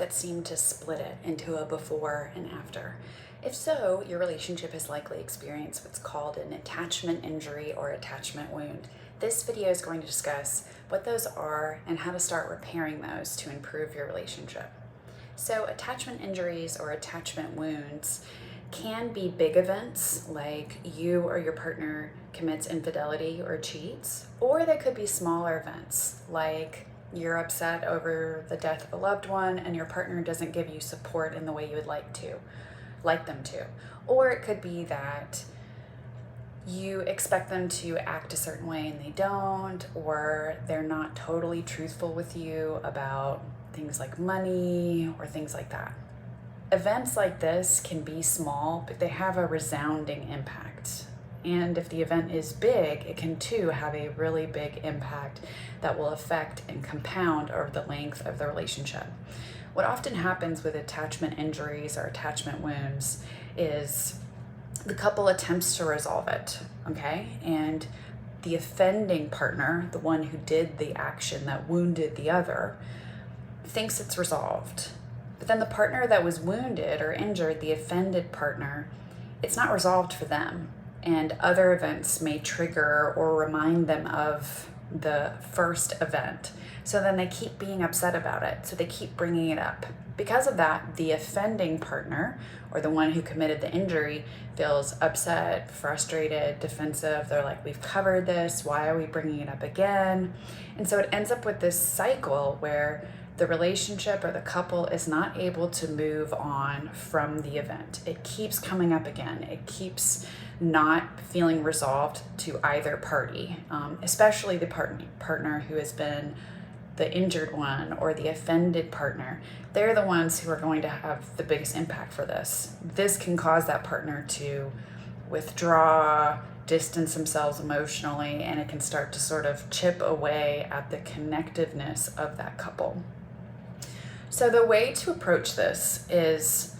that seem to split it into a before and after? If so, your relationship has likely experienced what's called an attachment injury or attachment wound. This video is going to discuss what those are and how to start repairing those to improve your relationship. So attachment injuries or attachment wounds can be big events like you or your partner commits infidelity or cheats, or they could be smaller events like you're upset over the death of a loved one and your partner doesn't give you support in the way you would like them to. Or it could be that you expect them to act a certain way and they don't, or they're not totally truthful with you about things like money or things like that. Events like this can be small, but they have a resounding impact. And if the event is big, it can too have a really big impact that will affect and compound over the length of the relationship. What often happens with attachment injuries or attachment wounds is the couple attempts to resolve it, okay? And the offending partner, the one who did the action that wounded the other, thinks it's resolved. But then the partner that was wounded or injured, the offended partner, it's not resolved for them. And other events may trigger or remind them of the first event. So then they keep being upset about it. So they keep bringing it up. Because of that, the offending partner, or the one who committed the injury, feels upset, frustrated, defensive. They're like, we've covered this. Why are we bringing it up again? And so it ends up with this cycle where the relationship or the couple is not able to move on from the event. It keeps coming up again. It keeps not feeling resolved to either party, especially the partner who has been the injured one or the offended partner. They're the ones who are going to have the biggest impact for this. This can cause that partner to withdraw, distance themselves emotionally, and it can start to sort of chip away at the connectiveness of that couple. So the way to approach this is,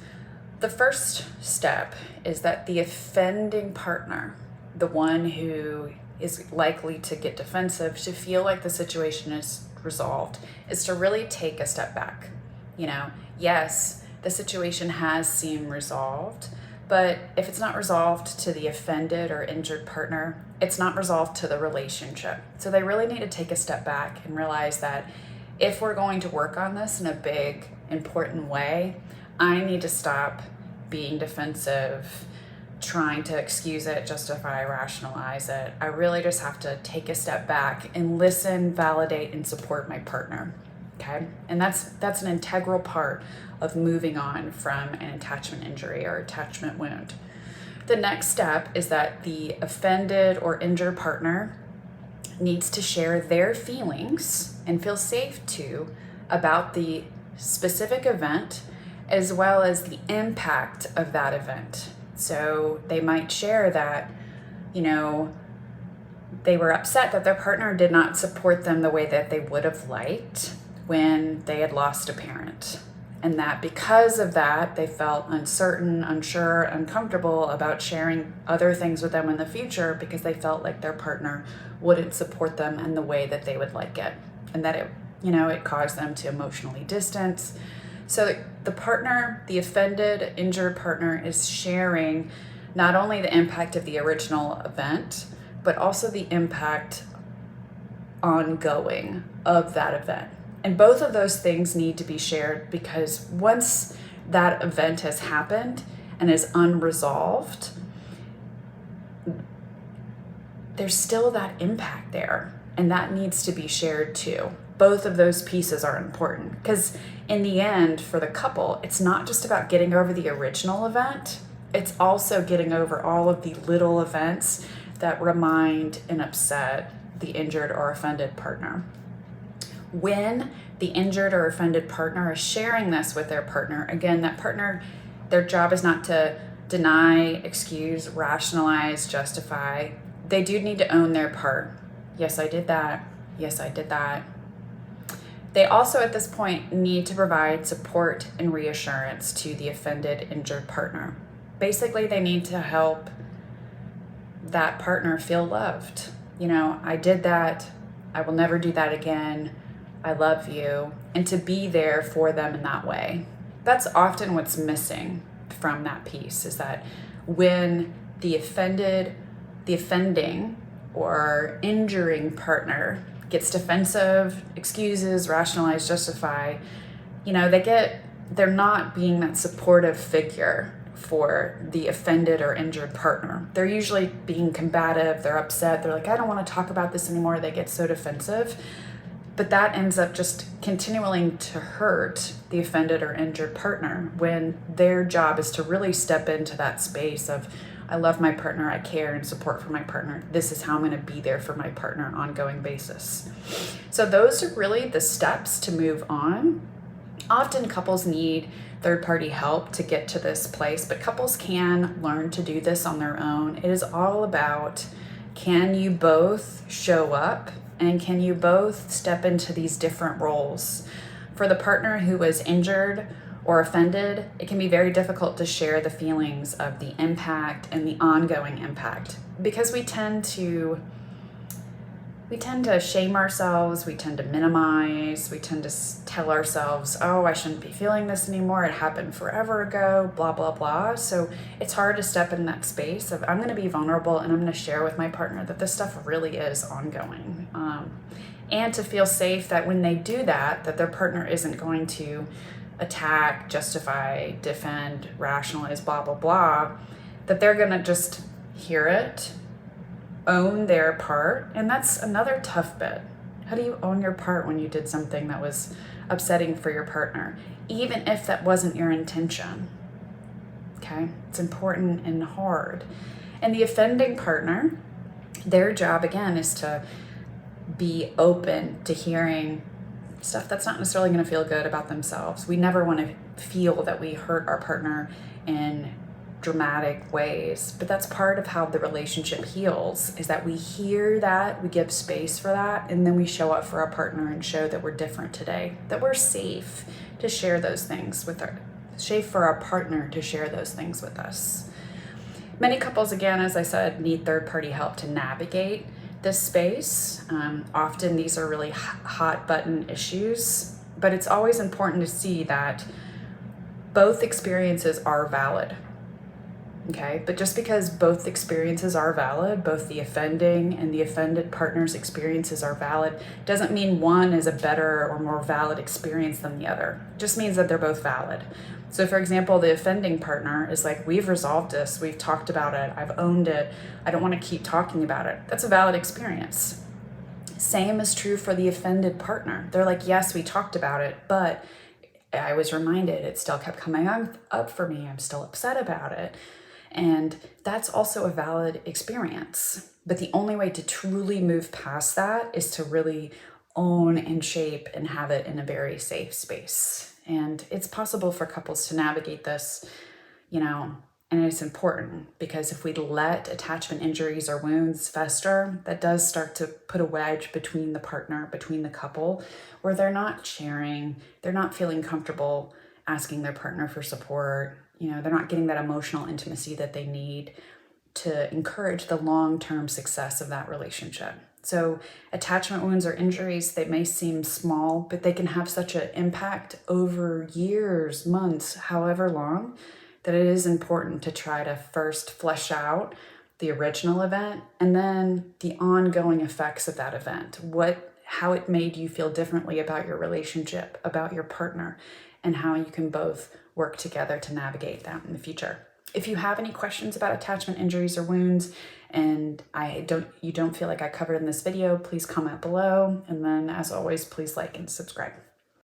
the first step is that the offending partner, the one who is likely to get defensive, to feel like the situation is resolved, is to really take a step back. Yes, the situation has seemed resolved, but if it's not resolved to the offended or injured partner, it's not resolved to the relationship. So they really need to take a step back and realize that if we're going to work on this in a big, important way, I need to stop being defensive, trying to excuse it, justify, rationalize it. I really just have to take a step back and listen, validate, and support my partner, okay? And that's an integral part of moving on from an attachment injury or attachment wound. The next step is that the offended or injured partner needs to share their feelings and feel safe to about the specific event as well as the impact of that event. So they might share that, they were upset that their partner did not support them the way that they would have liked when they had lost a parent. And that because of that, they felt uncertain, unsure, uncomfortable about sharing other things with them in the future because they felt like their partner wouldn't support them in the way that they would like it. And that it caused them to emotionally distance. So the partner, the offended, injured partner, is sharing not only the impact of the original event, but also the impact ongoing of that event. And both of those things need to be shared because once that event has happened and is unresolved, there's still that impact there, and that needs to be shared too. Both of those pieces are important because in the end, for the couple, it's not just about getting over the original event, it's also getting over all of the little events that remind and upset the injured or offended partner. When the injured or offended partner is sharing this with their partner, again, that partner, their job is not to deny, excuse, rationalize, justify. They do need to own their part. Yes, I did that. Yes, I did that. They also, at this point, need to provide support and reassurance to the offended, injured partner. Basically, they need to help that partner feel loved. I did that. I will never do that again. I love you. and to be there for them in that way. That's often what's missing from that piece, is that when the offending or injuring partner gets defensive, excuses, rationalize, justify, they're not being that supportive figure for the offended or injured partner. They're usually being combative, they're upset, they're like, I don't want to talk about this anymore. They get so defensive. But that ends up just continuing to hurt the offended or injured partner, when their job is to really step into that space of, I love my partner, I care and support for my partner. This is how I'm going to be there for my partner on an ongoing basis. So those are really the steps to move on. Often couples need third-party help to get to this place, but couples can learn to do this on their own. It is all about, can you both show up and can you both step into these different roles? For the partner who was injured or offended, it can be very difficult to share the feelings of the impact and the ongoing impact, because we tend to shame ourselves, we tend to minimize, we tend to tell ourselves, oh, I shouldn't be feeling this anymore, it happened forever ago, blah, blah, blah. So it's hard to step in that space of, I'm going to be vulnerable and I'm going to share with my partner that this stuff really is ongoing. And to feel safe that when they do that, that their partner isn't going to attack, justify, defend, rationalize, blah, blah, blah, that they're going to just hear it, own their part. And that's another tough bit. How do you own your part when you did something that was upsetting for your partner, even if that wasn't your intention? Okay, it's important and hard. And the offending partner, their job again is to be open to hearing stuff that's not necessarily going to feel good about themselves. We never want to feel that we hurt our partner in dramatic ways, but that's part of how the relationship heals, is that we hear that, we give space for that, and then we show up for our partner and show that we're different today, that we're safe to share those things with safe for our partner to share those things with us. Many couples, again, as I said, need third-party help to navigate this space. Often these are really hot button issues, but it's always important to see that both experiences are valid. Okay, but just because both experiences are valid, both the offending and the offended partner's experiences are valid, doesn't mean one is a better or more valid experience than the other. It just means that they're both valid. So for example, the offending partner is like, we've resolved this, we've talked about it, I've owned it, I don't want to keep talking about it. That's a valid experience. Same is true for the offended partner. They're like, yes, we talked about it, but I was reminded, it still kept coming up for me, I'm still upset about it. And that's also a valid experience. But the only way to truly move past that is to really own and shape and have it in a very safe space. And it's possible for couples to navigate this, and it's important, because if we let attachment injuries or wounds fester, that does start to put a wedge between the partner, between the couple, where they're not sharing, they're not feeling comfortable asking their partner for support. They're not getting that emotional intimacy that they need to encourage the long-term success of that relationship. So attachment wounds or injuries, they may seem small, but they can have such an impact over years, months, however long, that it is important to try to first flesh out the original event and then the ongoing effects of that event, how it made you feel differently about your relationship, about your partner, and how you can both work together to navigate that in the future. If you have any questions about attachment injuries or wounds and you don't feel like I covered in this video, please comment below. And then as always, please like and subscribe.